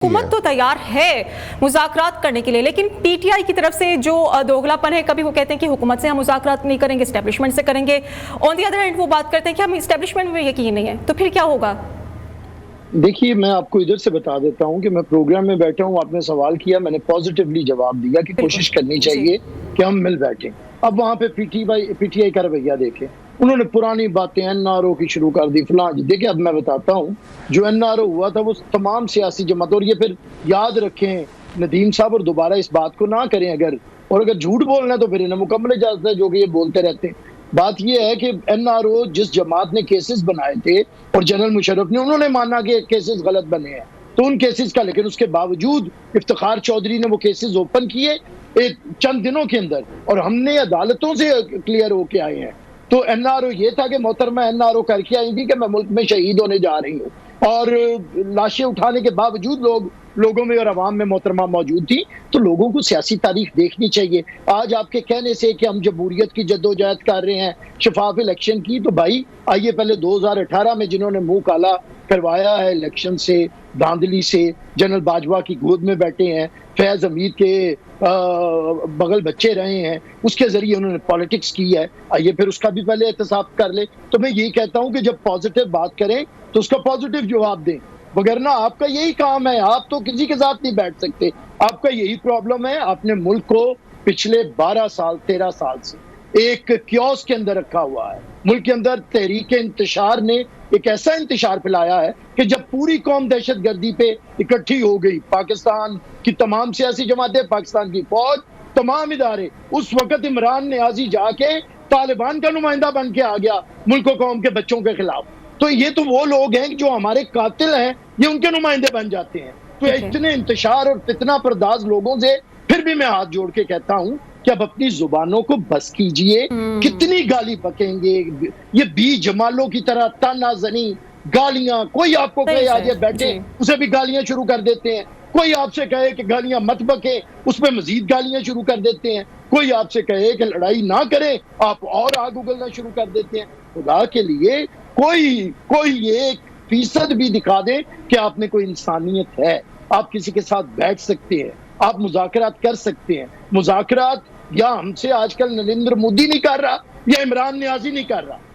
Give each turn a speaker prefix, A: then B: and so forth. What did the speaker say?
A: हुकूमत तो तैयार है मुज़ाकरात करने के लिए, लेकिन पीटीआई की तरफ से जो दोगलापन है, कभी वो कहते हैं कि हुकूमत से हम मुज़ाकरात नहीं करेंगे, एस्टेब्लिशमेंट से करेंगे। ऑन दी अदर हैंड वो बात करते हैं कि हम एस्टेब्लिशमेंट में यकीन नहीं है, तो फिर क्या होगा?
B: देखिए, मैं आपको इधर से बता देता हूँ कि मैं प्रोग्राम में बैठा हूँ, आपने सवाल किया, मैंने पॉजिटिवली जवाब दिया कि कोशिश करनी चाहिए कि हम मिल बैठें। अब वहाँ पे पीटीआई का रवैया देखें, उन्होंने पुरानी बातें एनआरओ की शुरू कर दी, फलां। देखिए, अब मैं बताता हूँ, जो एनआरओ हुआ था वो तमाम सियासी जमात, और ये फिर याद रखें नदीम साहब, और दोबारा इस बात को ना करें अगर झूठ बोलना है तो फिर इन्हें मुकम्मल इजाजत है, जो कि ये बोलते रहते हैं। बात ये है कि एनआरओ जिस जमात ने केसेस बनाए थे और जनरल मुशर्रफ ने, उन्होंने माना कि केसेस गलत बने हैं, तो उन केसेस का, लेकिन उसके बावजूद इफ्तिखार चौधरी ने वो केसेस ओपन किए एक चंद दिनों के अंदर, और हमने अदालतों से क्लियर होके आए हैं। तो एनआरओ ये था कि मोहतरमा एनआरओ करके आई थी कि मैं मुल्क में शहीद होने जा रही हूँ, और लाशें उठाने के बावजूद लोगों में और अवाम में मोहतरमा मौजूद थी। तो लोगों को सियासी तारीख देखनी चाहिए। आज आपके कहने से कि हम जमहूरियत की जद्दोजहद कर रहे हैं, शफाफ इलेक्शन की, तो भाई आइए, पहले 2018 में जिन्होंने मुंह काला करवाया है इलेक्शन से, धांधली से, जनरल बाजवा की गोद में बैठे हैं, फैज हमीद के बगल बच्चे रहे हैं, उसके जरिए उन्होंने पॉलिटिक्स की है, आइए फिर उसका भी पहले एहतसाब कर ले। तो मैं यही कहता हूं कि जब पॉजिटिव बात करें तो उसका पॉजिटिव जवाब दें, वगरना आपका यही काम है, आप तो किसी के साथ नहीं बैठ सकते। आपका यही प्रॉब्लम है, आपने मुल्क को पिछले 12 साल 13 साल से एक क्योस के अंदर रखा हुआ है। मुल्क के अंदर तहरीक इंतशार ने एक ऐसा इंतशार फैलाया है कि जब पूरी कौम दहशतगर्दी पे इकट्ठी हो गई, पाकिस्तान की तमाम सियासी जमातें, पाकिस्तान की फौज, तमाम इदारे, उस वक्त इमरान नियाजी जाके तालिबान का नुमाइंदा बन के आ गया मुल्क और कौम के बच्चों के खिलाफ। तो ये तो वो लोग हैं जो हमारे कातिल हैं, ये उनके नुमाइंदे बन जाते हैं। तो इतने इंतशार और फितना परदाज लोगों से फिर भी मैं हाथ जोड़ के कहता हूं कि अब अपनी जुबानों को बस कीजिए। कितनी गाली बकेंगे, ये बी जमालों की तरह तानाजनी गालियां, कोई आपको कहे आगे बैठे उसे भी गालियां शुरू कर देते हैं, कोई आपसे कहे कि गालियां मत बके, उसमें मजीद गालियां शुरू कर देते हैं, कोई आपसे कहे कि लड़ाई ना करें, आप और आग उगलना शुरू कर देते हैं। खुदा के लिए कोई ये 1% भी दिखा दे कि आप में कोई इंसानियत है, आप किसी के साथ बैठ सकते हैं, आप मुज़ाकरात कर सकते हैं। मुज़ाकरात या हमसे आजकल नरेंद्र मोदी नहीं कर रहा या इमरान नियाजी नहीं कर रहा,